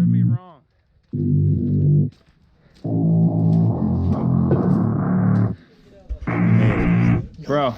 prove me wrong. Bro,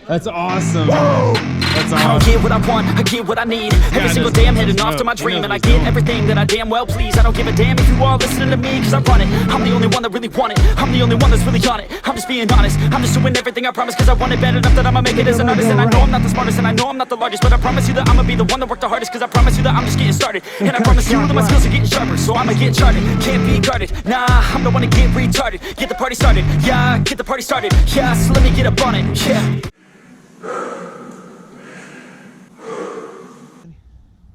that's awesome. That's awesome. I don't get what I want, I get what I need. Every single day I'm heading off to my dream, and I get everything that I damn well please. I don't give a damn if you all listening to me, cause I run it. I'm the only one that really want it. I'm the only one that's really on it. I'm just being honest. I'm just doing everything I promise, cause I want it bad enough that I'ma make it as an artist. And I know I'm not the smartest, and I know I'm not the largest, but I promise you that I'ma be the one that worked the hardest, cause I promise you that I'm just getting started. And I promise you that my skills are getting sharper, so I'ma get charted. Can't be guarded, nah, I'm the one to get retarded. Get the party started, yeah, get the party started. Yeah, so let me get up on it, yeah.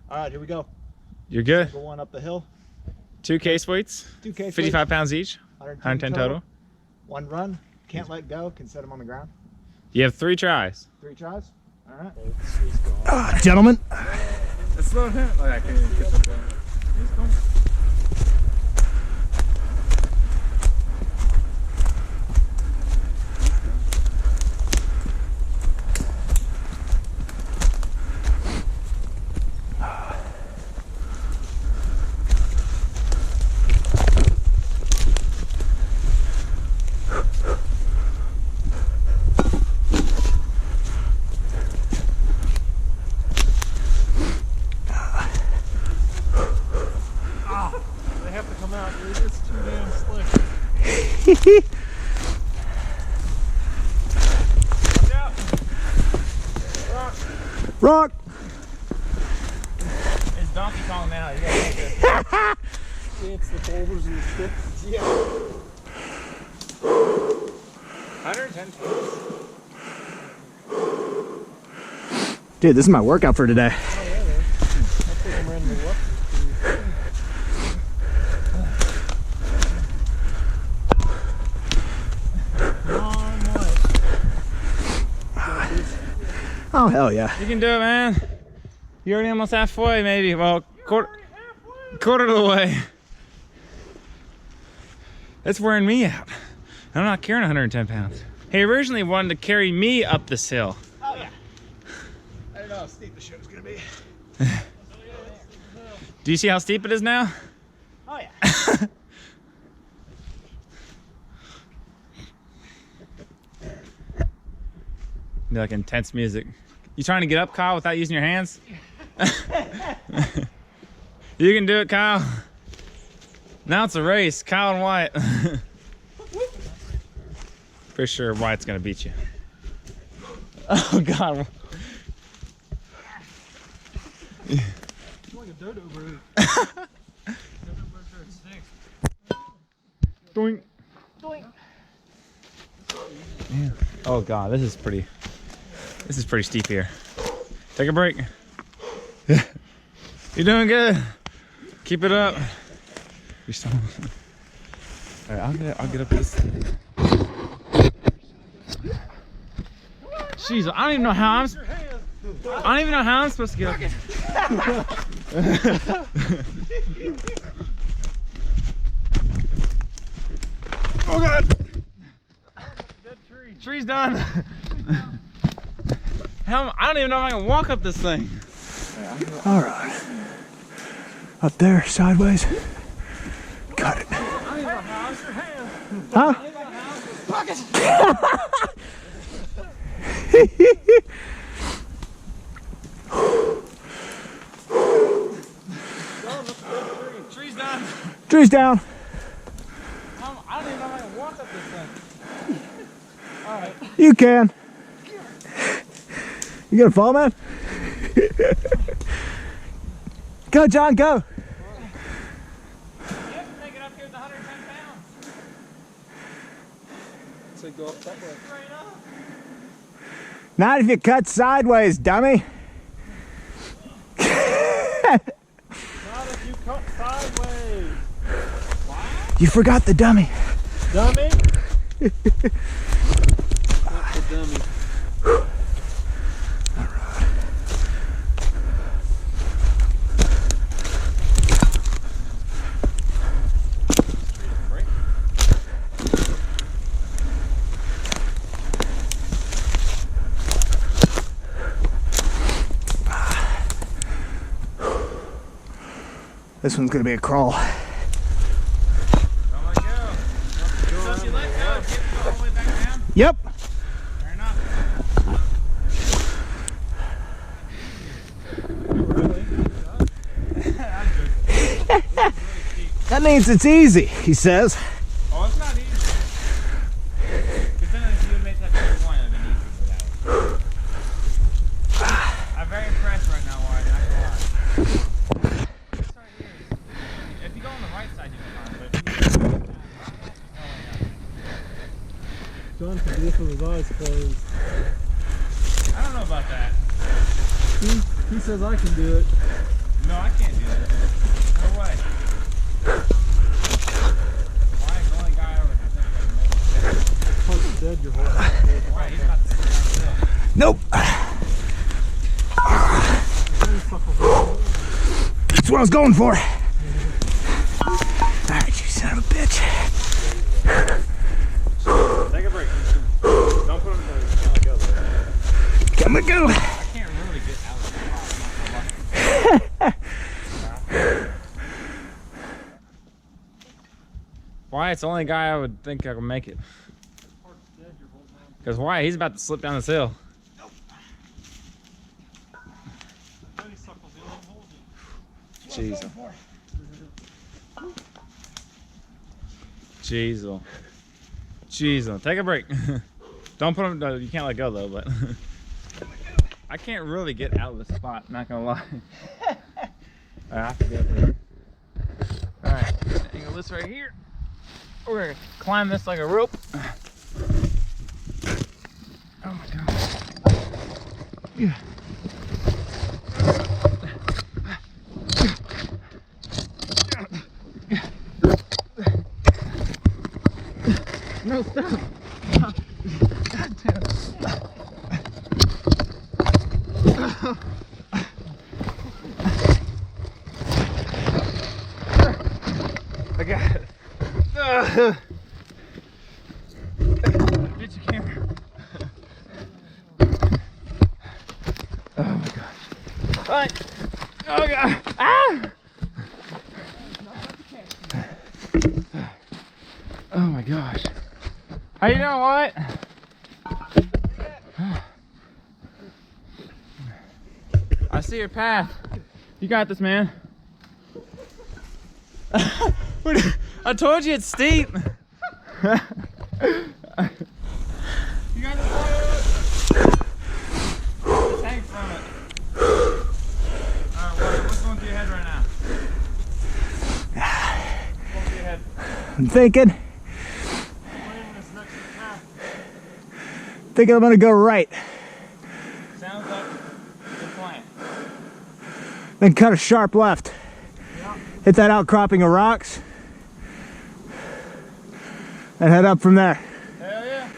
All right, here we go. You're good. Go one up the hill. 2 case weights. 2 case 55 pounds each. 110 total. One run. Can't let go. Can set them on the ground. You have 3 tries. 3 tries. All right. Gentlemen. Slow down. Oh, I can't even get that down. Rock. It's Donkey Kong now. You gotta It's the boulders and the sticks. Yeah. 110 pounds. Dude, this is my workout for today. Oh, yeah, I think I'm ready to walk. Oh, hell yeah. You can do it, man. You're already almost halfway, maybe. Well, quarter of the way. That's wearing me out. I'm not carrying 110 pounds. He originally wanted to carry me up this hill. Oh, yeah. I don't know how steep the show's gonna be. Do you see how steep it is now? Oh, yeah. Like intense music. You trying to get up, Kyle, without using your hands? You can do it, Kyle. Now it's a race, Kyle and Wyatt. For sure, Wyatt's gonna beat you. Oh God. Doink. Doink. Yeah. Oh God, this is pretty steep here. Take a break. Yeah. You're doing good. Keep it up. You're still... All right, I'll get up this. Jeez, I don't even know how I'm supposed to get up. Oh God. Dead tree. Tree's done. I don't even know if I can walk up this thing. All right. Up there, sideways. Got it. Huh? Tree's done. Tree's down. I don't even know if I can walk up this thing. All right. You can. You gonna fall, man? Go, John, go. You have to take it up here with 110 pounds. So go up that way. Straight up. Not if you cut sideways, dummy. Not if you cut sideways. You forgot the dummy. Dummy? Not the dummy. This one's gonna be a crawl. Don't let go. So if you let go, do you have to go all the way back down? Yep. Fair enough. That means it's easy, he says. Oh, it's not easy. Because then if you would make that first one, it would have been easy for that one. I'm very impressed right now, Wyatt, not gonna lie. This right here is, if you go on the right side, you can find it. But if you go John can do this with his eyes closed. I don't know about that. He says I can do it. No, I can't do that. No way. Wyatt's the only guy ever that can make it. Close to dead, you're holding it. Wyatt, he's about to sit down still. Nope. That's what I was going for. Alright, you son of a bitch. Take a break. Don't put him there. You can't let go there. Come and go. I can't really get out of the spot. Wyatt's the only guy I would think I could make it. Because Wyatt, he's about to slip down this hill. Jeez. Jeez. Jeez. Take a break. Don't put him. No, you can't let go though. But I can't really get out of the spot. Not gonna lie. I have to get there. All right. Angle this right here. We're gonna climb this like a rope. Oh my god. Yeah. No, stop. God damn. I got it. Get your camera. Oh my gosh. Alright. Oh god. Ah! Oh my gosh. How you doing, Wyatt? I see your path. You got this, man. I told you it's steep. You got this, Wyatt? Just hang from it. Alright, Wyatt, what's going through your head right now? What's going through your head? I'm thinking I'm gonna go right. Sounds like a good plan. Then cut a sharp left. Yeah. Hit that outcropping of rocks. And head up from there. Hell yeah.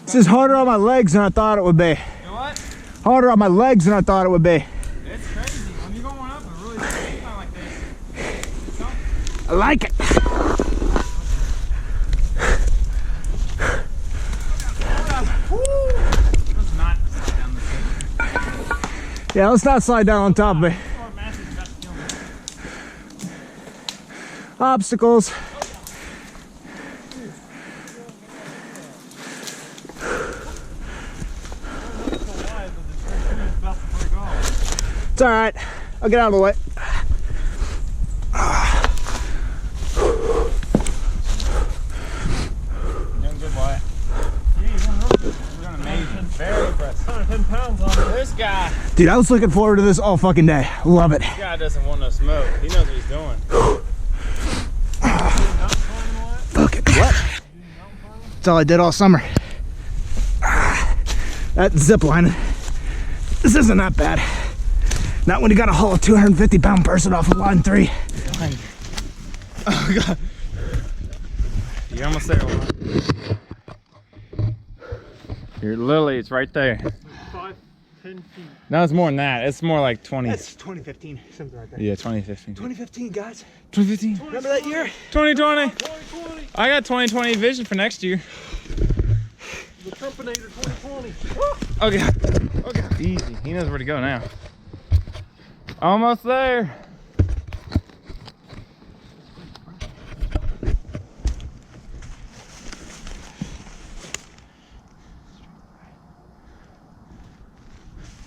This is harder on my legs than I thought it would be. You what? Harder on my legs than I thought it would be. It's crazy. When you're going up, it really does kind of like this. So, I like it. let's not slide down this thing. Yeah, let's not slide down on top of me. Or Matthew's about to kill me. Obstacles. It's alright. I'll get out of the way. Doing good, Wyatt. Yeah, you're doing really good. You're doing amazing. Very impressive. 110 pounds on it. This guy Dude, I was looking forward to this all fucking day. Love it. doesn't want no smoke. He knows what he's doing. Look at what? That's all I did all summer. That zip line. This isn't that bad. Not when you gotta haul a 250-pound person off of line 3. Oh god. You're almost there, Wyatt. You're literally, it's right there. 5, 10 feet. No, it's more than that. It's more like 20. That's 2015, something like that. Yeah, 2015. 2015, guys. 2015. Remember that year? 2020. 2020. I got 2020 vision for next year. The Trumpinator 2020. Oh god. Oh god. Easy. He knows where to go now. Almost there.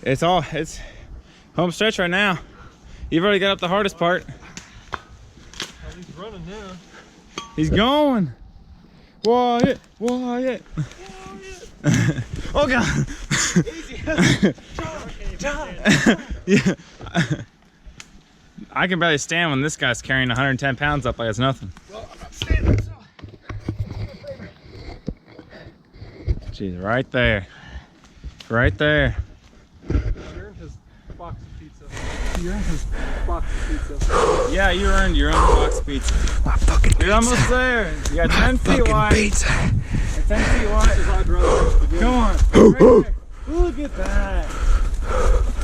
It's home stretch right now. You've already got up the hardest part. Oh, he's running now. He's going. Wyatt, Wyatt. Oh God. Yeah. I can barely stand when this guy's carrying 110 pounds up like it's nothing. Well, I'm not standing, so. Jeez, right there. Right there. Sharon has box of pizza. Sharon has box of pizza. Yeah, you earned your own box pizza. My fucking pizza. You're almost there. You got 10 feet Fucking wide. pizza. 10 feet wide. Come on. Right there. Look at that.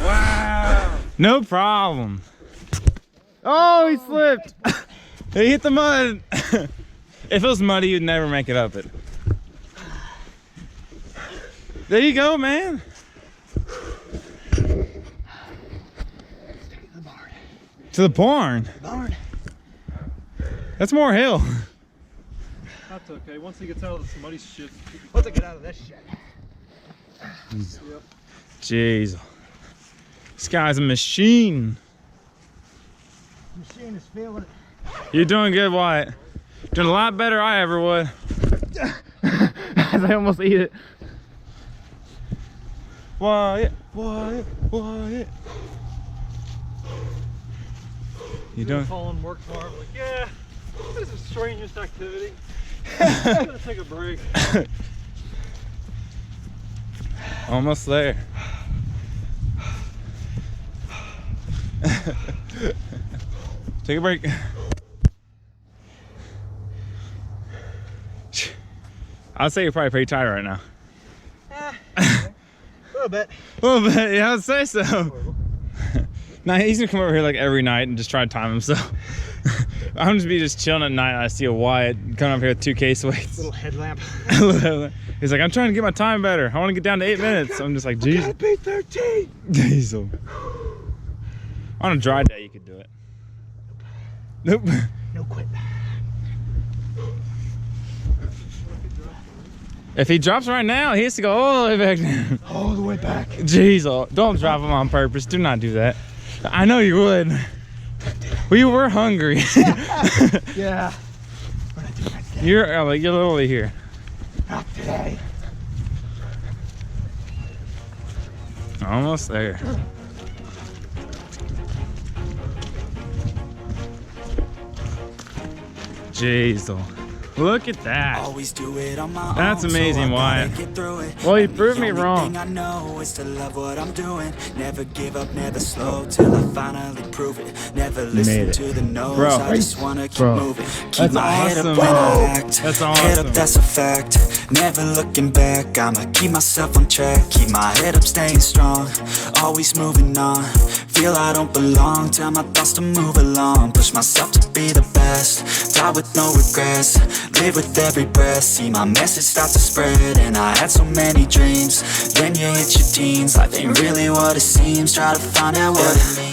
Wow. No problem. Oh, he slipped. He hit the mud. If it was muddy, you'd never make it up it. There you go, man. To the barn. That's more hill. That's okay. Once he gets out of this muddy shit. Once I get out of this shit. Yep. Jeez. This guy's a machine. Machine is feeling it. You're doing good, Wyatt. Doing a lot better I ever would. As I almost eat it. Wyatt, Wyatt, Wyatt. You doing? Falling work tomorrow. I'm like, yeah, this is strangest activity. I'm gonna take a break. Almost there. Take a break. I'd say you're probably pretty tired right now. A little bit. A little bit, yeah, I'd say so. Nah, he's gonna come over here like every night and just try to time himself. I'm just chilling at night and I see a Wyatt coming up here with 2 case weights. Little headlamp. He's like, I'm trying to get my time better. I want to get down to 8 minutes. I'm just like, geez. Gotta be 13. Diesel. On a dry day, you could do it. Nope. No quit. If he drops right now, he has to go all the way back down. All the way back. Jeez, don't drop him on purpose. Do not do that. I know you would. We were hungry. Yeah. You're literally here. Not today. Almost there. Jeez, look at that. Always do it on my That's own, amazing, so I gotta Wyatt. get through it. Well, you And proved the me only wrong. thing I know is to love what I'm doing. Never give up, never slow till I finally prove it. Never listen it. to the no's. Bro. I just wanna keep Bro. moving. Keep That's my head up awesome. when I act. That's Head up, awesome. that's a fact. Never looking back. I'ma keep myself on track. Keep my head up, staying strong. Always moving on. Feel I don't belong. Tell my thoughts to move along. Push myself to be the best. Die with no regrets. Live with every breath. See my message start to spread. And I had so many dreams. Then you hit your teens. Life ain't really what it seems. Try to find out what it means.